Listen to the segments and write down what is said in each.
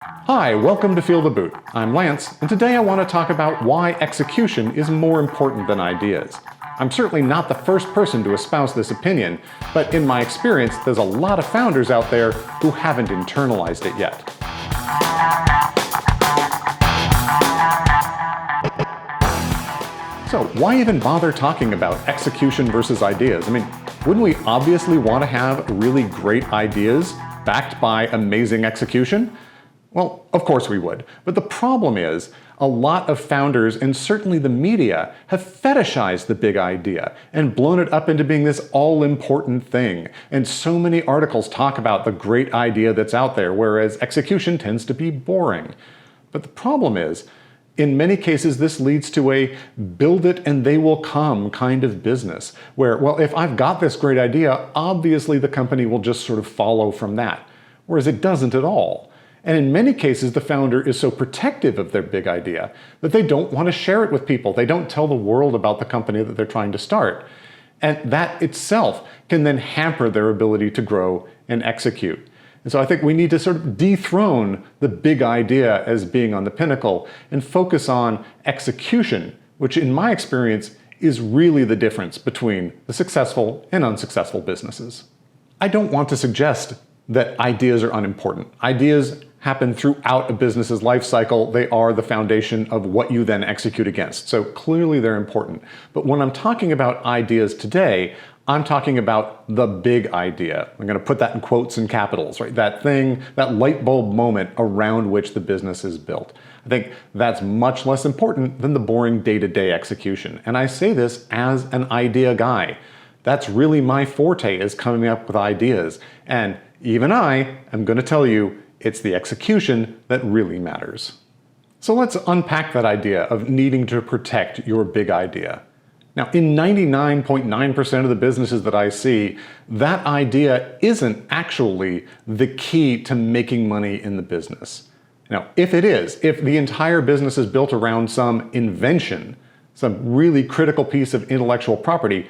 Hi, welcome to Feel the Boot. I'm Lance, and today I want to talk about why execution is more important than ideas. I'm certainly not the first person to espouse this opinion, but in my experience, there's a lot of founders out there who haven't internalized it yet. So why even bother talking about execution versus ideas? I mean, wouldn't we obviously want to have really great ideas backed by amazing execution? Well, of course we would. But the problem is, a lot of founders, and certainly the media, have fetishized the big idea and blown it up into being this all-important thing. And so many articles talk about the great idea that's out there, whereas execution tends to be boring. But the problem is, in many cases, this leads to a build it and they will come kind of business, where, well, if I've got this great idea, obviously the company will just sort of follow from that, whereas it doesn't at all. And in many cases, the founder is so protective of their big idea that they don't want to share it with people. They don't tell the world about the company that they're trying to start. And that itself can then hamper their ability to grow and execute. And so I think we need to sort of dethrone the big idea as being on the pinnacle and focus on execution, which in my experience is really the difference between the successful and unsuccessful businesses. I don't want to suggest that ideas are unimportant. Ideas happen throughout a business's life cycle. They are the foundation of what you then execute against. So clearly they're important. But when I'm talking about ideas today, I'm talking about the big idea. I'm going to put that in quotes and capitals, right? That thing, that light bulb moment around which the business is built. I think that's much less important than the boring day-to-day execution. And I say this as an idea guy. That's really my forte, is coming up with ideas. And even I am going to tell you it's the execution that really matters. So let's unpack that idea of needing to protect your big idea. Now, in 99.9% of the businesses that I see, that idea isn't actually the key to making money in the business. Now, if it is, if the entire business is built around some invention, some really critical piece of intellectual property,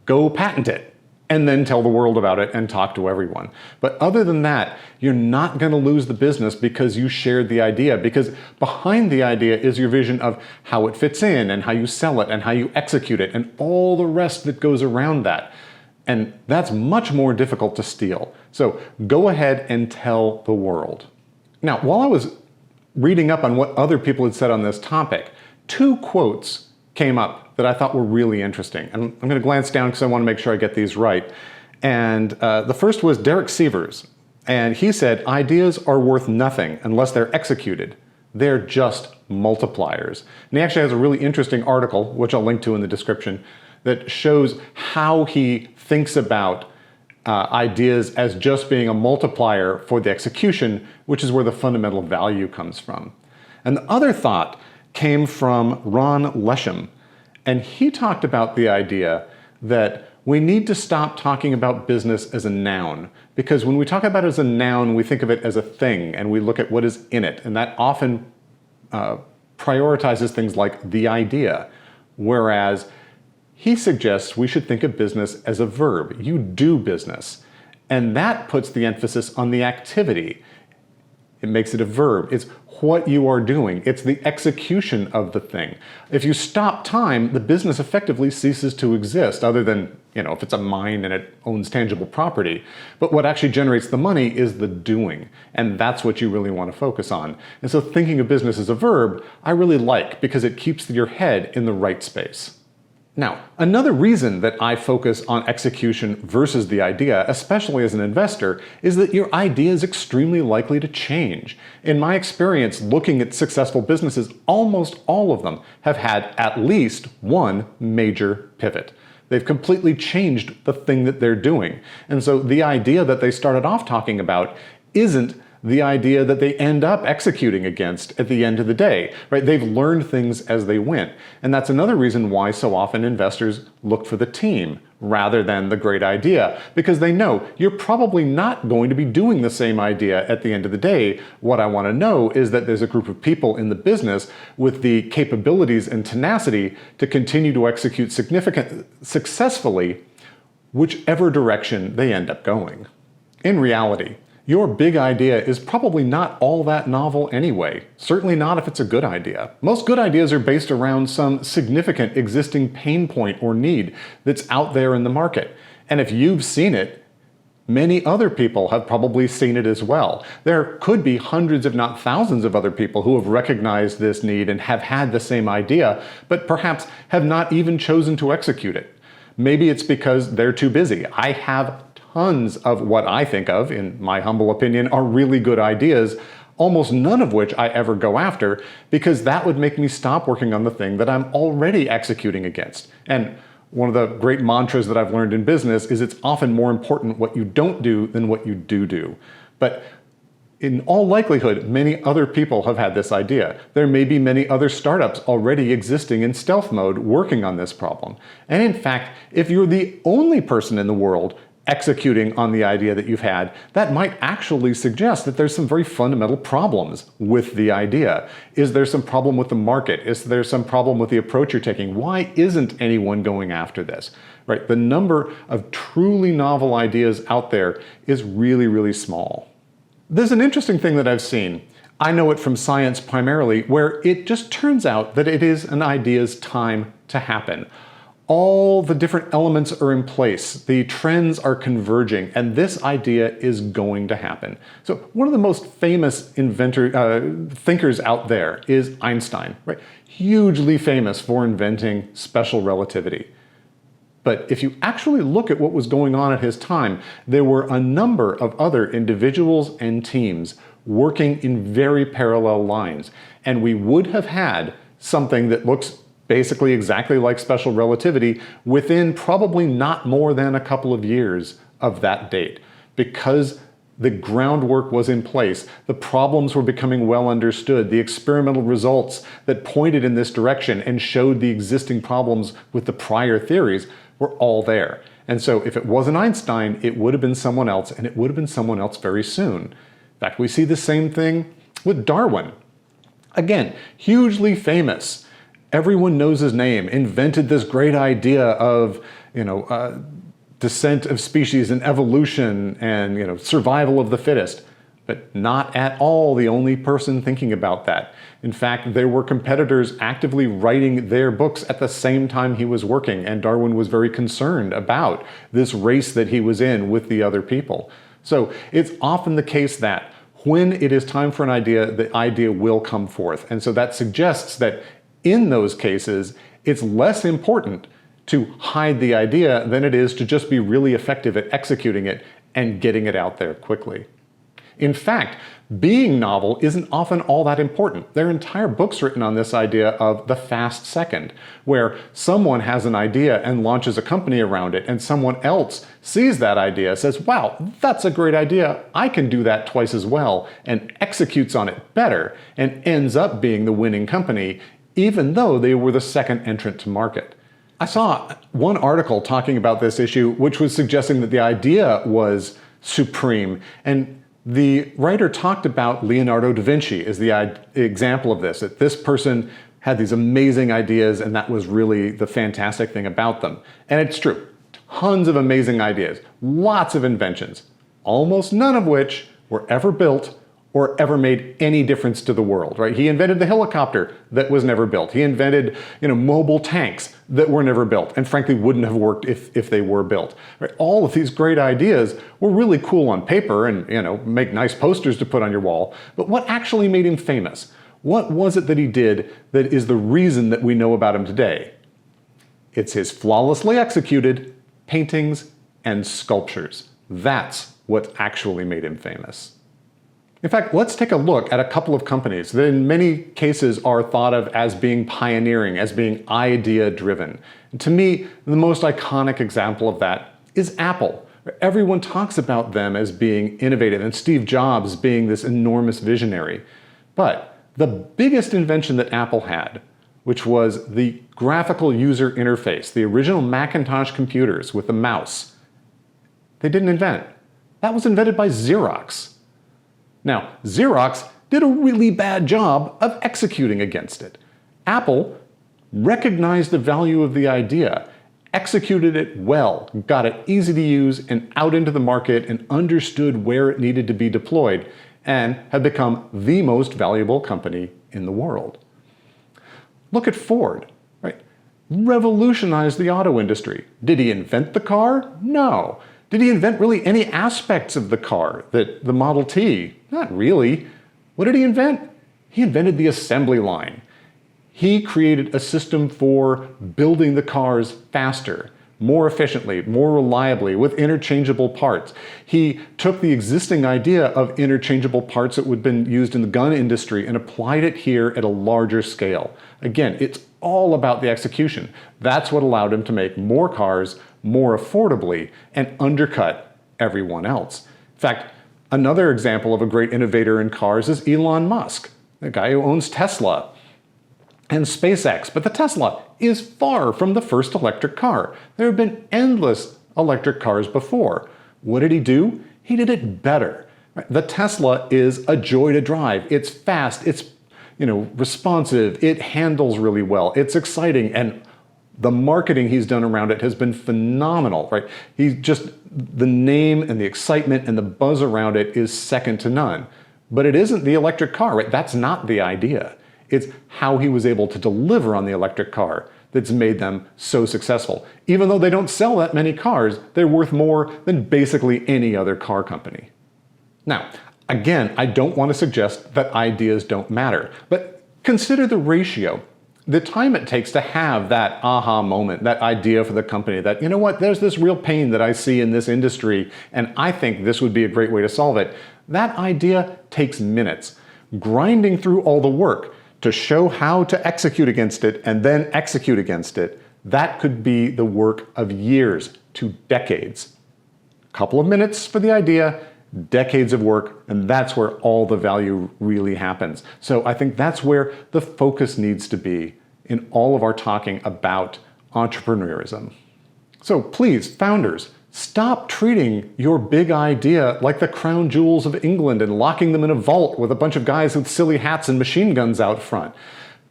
go patent it and then tell the world about it and talk to everyone. But other than that, you're not going to lose the business because you shared the idea, because behind the idea is your vision of how it fits in and how you sell it and how you execute it and all the rest that goes around that. And that's much more difficult to steal. So go ahead and tell the world. Now, while I was reading up on what other people had said on this topic, two quotes came up that I thought were really interesting. And I'm going to glance down because I want to make sure I get these right. And the first was Derek Sievers. And he said, ideas are worth nothing unless they're executed. They're just multipliers. And he actually has a really interesting article, which I'll link to in the description, that shows how he thinks about ideas as just being a multiplier for the execution, which is where the fundamental value comes from. And the other thought came from Ron Lesham. And he talked about the idea that we need to stop talking about business as a noun, because when we talk about it as a noun, we think of it as a thing and we look at what is in it. And that often prioritizes things like the idea. Whereas he suggests we should think of business as a verb. You do business. And that puts the emphasis on the activity. It makes it a verb. It's what you are doing. It's the execution of the thing. If you stop time, the business effectively ceases to exist, other than, if it's a mine and it owns tangible property. But what actually generates the money is the doing. And that's what you really want to focus on. And so thinking of business as a verb, I really like, because it keeps your head in the right space. Now, another reason that I focus on execution versus the idea, especially as an investor, is that your idea is extremely likely to change. In my experience, looking at successful businesses, almost all of them have had at least one major pivot. They've completely changed the thing that they're doing. And so the idea that they started off talking about isn't the idea that they end up executing against at the end of the day, right? They've learned things as they went. And that's another reason why so often investors look for the team rather than the great idea, because they know you're probably not going to be doing the same idea at the end of the day. What I want to know is that there's a group of people in the business with the capabilities and tenacity to continue to execute successfully, whichever direction they end up going. In reality, Your big idea is probably not all that novel anyway, certainly not if it's a good idea. Most good ideas are based around some significant existing pain point or need that's out there in the market. And if you've seen it, many other people have probably seen it as well. There could be hundreds if not thousands of other people who have recognized this need and have had the same idea, but perhaps have not even chosen to execute it. Maybe it's because they're too busy. I have tons of what I think of, in my humble opinion, are really good ideas, almost none of which I ever go after, because that would make me stop working on the thing that I'm already executing against. And one of the great mantras that I've learned in business is it's often more important what you don't do than what you do. But in all likelihood, many other people have had this idea. There may be many other startups already existing in stealth mode working on this problem. And in fact, if you're the only person in the world executing on the idea that you've had, that might actually suggest that there's some very fundamental problems with the idea. Is there some problem with the market? Is there some problem with the approach you're taking? Why isn't anyone going after this? Right? The number of truly novel ideas out there is really, really small. There's an interesting thing that I've seen. I know it from science primarily, where it just turns out that it is an idea's time to happen. All the different elements are in place, the trends are converging, and this idea is going to happen. So one of the most famous thinkers out there is Einstein, right? Hugely famous for inventing special relativity. But if you actually look at what was going on at his time, there were a number of other individuals and teams working in very parallel lines, and we would have had something that looks basically exactly like special relativity within probably not more than a couple of years of that date. Because the groundwork was in place, the problems were becoming well understood, the experimental results that pointed in this direction and showed the existing problems with the prior theories were all there. And so if it wasn't Einstein, it would have been someone else, and it would have been someone else very soon. In fact, we see the same thing with Darwin. Again, hugely famous. Everyone knows his name, invented this great idea of, descent of species and evolution and, survival of the fittest, but not at all the only person thinking about that. In fact, there were competitors actively writing their books at the same time he was working, and Darwin was very concerned about this race that he was in with the other people. So it's often the case that when it is time for an idea, the idea will come forth. And so that suggests that in those cases, it's less important to hide the idea than it is to just be really effective at executing it and getting it out there quickly. In fact, being novel isn't often all that important. There are entire books written on this idea of the fast second, where someone has an idea and launches a company around it, and someone else sees that idea, says, wow, that's a great idea, I can do that twice as well, and executes on it better, and ends up being the winning company, even though they were the second entrant to market. I saw one article talking about this issue, which was suggesting that the idea was supreme, and the writer talked about Leonardo Da Vinci as the example of this, that this person had these amazing ideas and that was really the fantastic thing about them. And it's true, tons of amazing ideas, lots of inventions, almost none of which were ever built or ever made any difference to the world, right? He invented the helicopter that was never built. He invented, mobile tanks that were never built, and frankly wouldn't have worked if they were built. Right? All of these great ideas were really cool on paper and, make nice posters to put on your wall, but what actually made him famous? What was it that he did that is the reason that we know about him today? It's his flawlessly executed paintings and sculptures. That's what actually made him famous. In fact, let's take a look at a couple of companies that in many cases are thought of as being pioneering, as being idea-driven. To me, the most iconic example of that is Apple. Everyone talks about them as being innovative and Steve Jobs being this enormous visionary. But the biggest invention that Apple had, which was the graphical user interface, the original Macintosh computers with the mouse, they didn't invent. That was invented by Xerox. Now, Xerox did a really bad job of executing against it. Apple recognized the value of the idea executed it well, got it easy to use and out into the market and understood where it needed to be deployed, and have become the most valuable company in the world. Look at Ford, right? Revolutionized the auto industry. Did he invent the car? No. Did he invent really any aspects of the car, the Model T? Not really. What did he invent? He invented the assembly line. He created a system for building the cars faster, more efficiently, more reliably, with interchangeable parts. He took the existing idea of interchangeable parts that would have been used in the gun industry and applied it here at a larger scale. Again, it's all about the execution. That's what allowed him to make more cars more affordably and undercut everyone else. In fact, another example of a great innovator in cars is Elon Musk, the guy who owns Tesla and SpaceX. But the Tesla is far from the first electric car. There have been endless electric cars before. What did he do? He did it better. The Tesla is a joy to drive. It's fast, it's responsive, it handles really well, it's exciting, and the marketing he's done around it has been phenomenal, right? The name and the excitement and the buzz around it is second to none. But it isn't the electric car, right? That's not the idea. It's how he was able to deliver on the electric car that's made them so successful. Even though they don't sell that many cars, they're worth more than basically any other car company. Now, again, I don't want to suggest that ideas don't matter, but consider the ratio. The time it takes to have that aha moment, that idea for the company that, you know what, there's this real pain that I see in this industry, and I think this would be a great way to solve it. That idea takes minutes. Grinding through all the work to show how to execute against it and then execute against it, that could be the work of years to decades. A couple of minutes for the idea, decades of work, and that's where all the value really happens. So I think that's where the focus needs to be in all of our talking about entrepreneurism. So please, founders, stop treating your big idea like the crown jewels of England and locking them in a vault with a bunch of guys with silly hats and machine guns out front.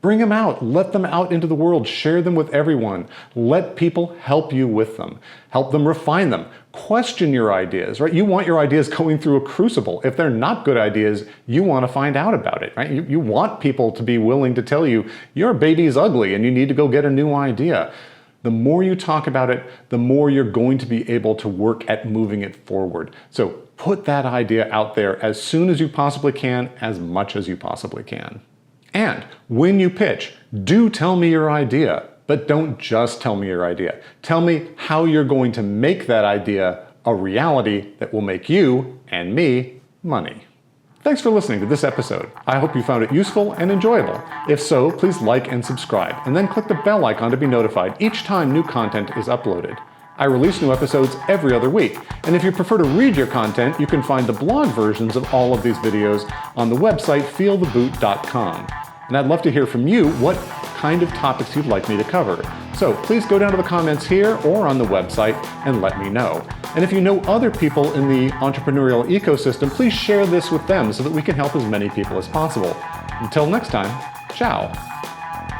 Bring them out, let them out into the world, share them with everyone. Let people help you with them. Help them refine them. Question your ideas, right? You want your ideas going through a crucible. If they're not good ideas, you want to find out about it, right? You want people to be willing to tell you, your baby's ugly and you need to go get a new idea. The more you talk about it, the more you're going to be able to work at moving it forward. So put that idea out there as soon as you possibly can, as much as you possibly can. And when you pitch, do tell me your idea, but don't just tell me your idea. Tell me how you're going to make that idea a reality that will make you and me money. Thanks for listening to this episode. I hope you found it useful and enjoyable. If so, please like and subscribe, and then click the bell icon to be notified each time new content is uploaded. I release new episodes every other week, and if you prefer to read your content, you can find the blog versions of all of these videos on the website feeltheboot.com. And I'd love to hear from you what kind of topics you'd like me to cover. So please go down to the comments here or on the website and let me know. And if you know other people in the entrepreneurial ecosystem, please share this with them so that we can help as many people as possible. Until next time, ciao.